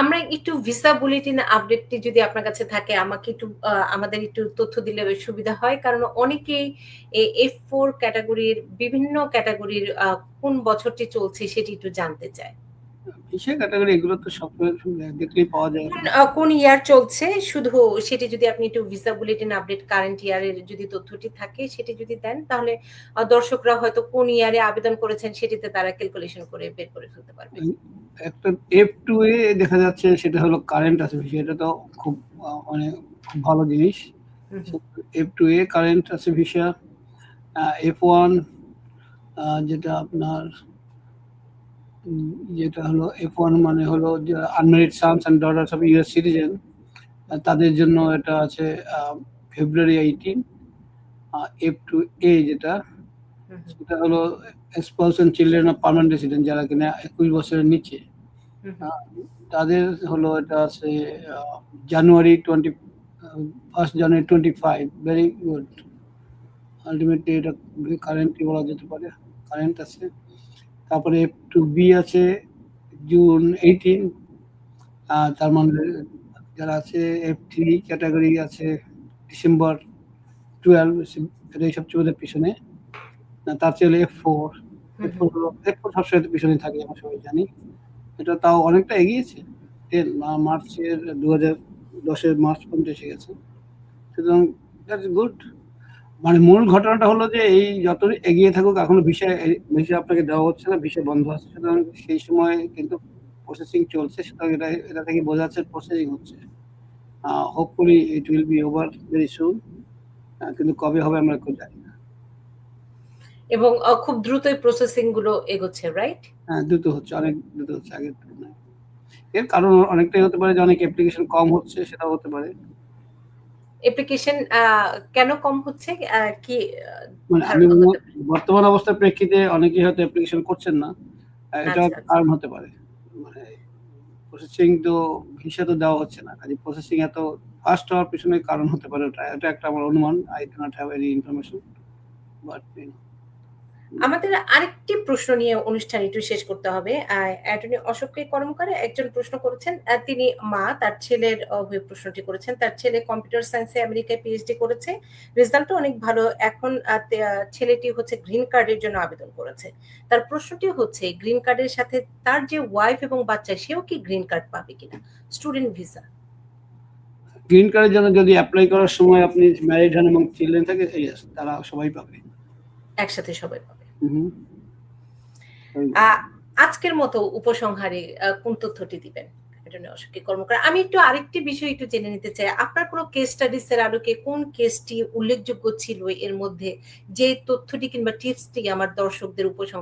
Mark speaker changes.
Speaker 1: আমরা একটু visa bulletin আপডেটটি যদি আপনার কাছে থাকে আমাকে একটু আমাদের একটু তথ্য দিলে বেশ সুবিধা হয়। কারণ অনেকেই F4 ক্যাটেগরির বিভিন্ন ক্যাটেগরির কোন বছরটি চলছে সেটি একটু জানতে চায়।
Speaker 2: কিসের ক্যাটাগরি এগুলো তো সবসময় দেখলেই পাওয়া যায়।
Speaker 1: কোন ইয়ার চলছে শুধু সেটি যদি আপনি একটু visa bulletin update current year এর যদি তথ্যটি থাকে সেটি যদি দেন তাহলে দর্শকরা হয়তো কোন ইয়ারে আবেদন করেছেন সেটিতে তারা ক্যালকুলেশন করে বের করে ফেলতে পারবে।
Speaker 2: একটা F2A দেখা যাচ্ছে সেটা হলো কারেন্ট আছে বিষয়। এটা তো খুব মানে খুব ভালো জিনিস। F2A কারেন্ট আছে ভিসা। F1 যেটা আপনার যেটা হলো F1 মানে হলো যে unmarried sons and daughters of US citizen তাদের জন্য এটা আছে ফেব্রুয়ারি 18। F2A যেটা সেটা হলো spouse and children of permanent resident যারা কিনা 21 বছরের নিচে তাদের হলো এটা আছে জানুয়ারি 25 ভেরি গুড। আলটিমেটলি এটা কারেন্টলি বলা যেতে পারে, কারেন্ট আছে। তারপরে F2B আছে জুন 18। তার মানে যারা আছে F3 ক্যাটাগরি আছে ডিসেম্বর 12, এটাই সবচেয়ে বোধহয় পিছনে। তার চেয়ে হলো F4 সবসময় পিছনে থাকে আমরা সবাই জানি। এটা তাও অনেকটা এগিয়েছে। মার্চের 2010-এর মার্চ পর্যন্ত এসে গেছে। সুতরাং দ্যাটস গুড। মানে মূল ঘটনাটা হলো যে এই যত এগিয়ে থাকুক এখনো ভিসা আপনাকে দেওয়া হচ্ছে না, ভিসা বন্ধ আছে। সুতরাং সেই সময় কিন্তু প্রসেসিং চলছে। সুতরাং এটা থেকে বোঝা যাচ্ছে প্রসেসিং হচ্ছে। Hopefully it will be over very soon. কিন্তু কবে হবে আমরা কেউ জানি না।
Speaker 1: এবং খুব দ্রুতই প্রসেসিং গুলো এগোচ্ছে, রাইট?
Speaker 2: হ্যাঁ, দ্রুত হচ্ছে, অনেক দ্রুত হচ্ছে আগের তুলনায়। এর কারণ অনেকটাই হতে পারে যে অনেক অ্যাপ্লিকেশন কম হচ্ছে, সেটাও হতে পারে।
Speaker 1: অ্যাপ্লিকেশন কেন কম হচ্ছে? কি
Speaker 2: মানে আমি
Speaker 1: ধারণা হতে পারে?
Speaker 2: বর্তমান অবস্থার প্রেক্ষিতে অনেকেই হয়তো অ্যাপ্লিকেশন করছেন না। এটা
Speaker 1: আচ্ছা, আচ্ছা।
Speaker 2: কারণ হতে পারে। মানে প্রসেসিং তো ভিসা তো দেওয়া হচ্ছে না। কাজে প্রসেসিং এত ফাস্ট হওয়ার পিছনে কারণ হতে পারে ওটা। এটা একটা আমার অনুমান। I do not have any information. But you know.
Speaker 1: আমাদের আরেকটি প্রশ্ন নিয়ে অনুষ্ঠান একটু শেষ করতে হবে। অ্যাটর্নি অশোক কে কর্মকার একজন প্রশ্ন করেছেন। তিনি মা তার ছেলের হয়ে প্রশ্নটি করেছেন। তার ছেলে কম্পিউটার সায়েন্সে আমেরিকায় পিএইচডি করেছে। রেজাল্টও অনেক ভালো। এখন ছেলেটি হচ্ছে গ্রিন কার্ডের জন্য আবেদন করেছে। তার প্রশ্নটি হচ্ছে গ্রিন কার্ডের সাথে তার যে ওয়াইফ এবং বাচ্চা সেও কি গ্রিন কার্ড পাবে কিনা? Student visa.
Speaker 2: গ্রিন কার্ডের জন্য যদি এপ্লাই করার সময় আপনি ম্যারিড হন এবং চিলড্রেন থাকে, ইয়েস, তারা সবাই পাবে।
Speaker 1: একসাথে সবাই পাবে।
Speaker 2: হুম।
Speaker 1: আজকের মতো উপসংহারে কোন তথ্যটি দিবেন? অ্যাটর্নি অশোক কে কর্মকার। আমি একটু আরেকটি বিষয় একটু জেনে নিতে চাই। আপনার কোন কেস স্টাডিজ এর আলোকে কোন কেসটি উল্লেখযোগ্য ছিল এর মধ্যে যে তথ্যটি কিংবা টিপসটি আমার দর্শকদের